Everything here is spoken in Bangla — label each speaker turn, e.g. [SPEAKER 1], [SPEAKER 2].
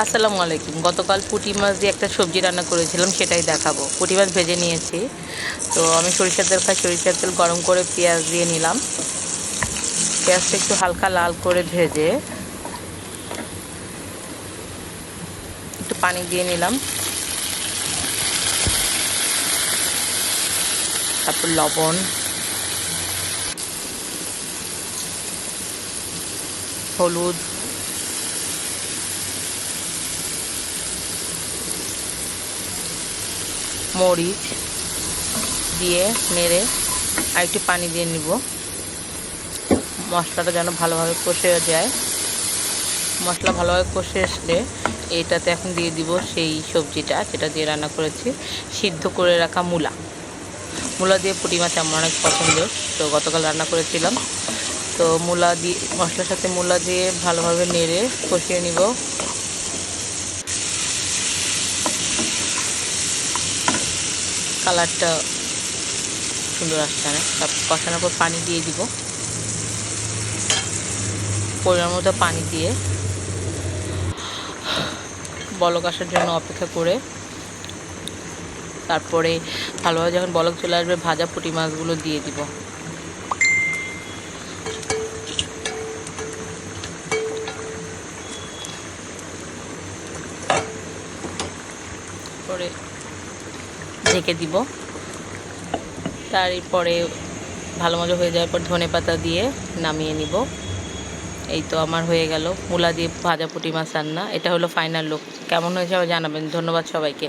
[SPEAKER 1] আসসালামু আলাইকুম। গতকাল পুঁটি মাছ দিয়ে একটা সবজি রান্না করেছিলাম, সেটাই দেখাবো। পুঁটি মাছ ভেজে নিয়েছি। তো আমি সরিষার তেল খাই, সরিষার তেল গরম করে পেঁয়াজ দিয়ে নিলাম। পেঁয়াজটা একটু হালকা লাল করে ভেজে একটু পানি দিয়ে নিলাম। তারপর লবণ, হলুদ, মরিচ দিয়ে নেড়ে আর একটু পানি দিয়ে নিব, মশলাটা যেন ভালোভাবে কষে যায়। মশলা ভালোভাবে কষে আসলে এটাতে এখন দিয়ে দিব সেই সবজিটা যেটা দিয়ে রান্না করেছি, সিদ্ধ করে রাখা মূলা। মূলা দিয়ে পুঁটি মাছ আমার অনেক পছন্দের, তো গতকাল রান্না করেছিলাম। তো মূলা দিয়ে, মশলার সাথে মূলা দিয়ে ভালোভাবে নেড়ে কষিয়ে নিব। কালারটা সুন্দর আসছে না। তারপর কষানোর পর পানি দিয়ে দিব, পরিমাণ মতো পানি দিয়ে বলক আসার জন্য অপেক্ষা করে তারপরে ভালোভাবে যখন বলক চলে আসবে ভাজা পুঁটি মাছগুলো দিয়ে দিব। পরে ঢেকে দিব। তারপরে ভালো মতো হয়ে যাওয়ার পর ধনেপাতা দিয়ে নামিয়ে নিব। এই তো আমার হয়ে গেল মূলা দিয়ে ভাজা পুঁটি মাছ রান্না। এটা হলো ফাইনাল লুক। কেমন হয়েছে জানাবেন। ধন্যবাদ সবাইকে।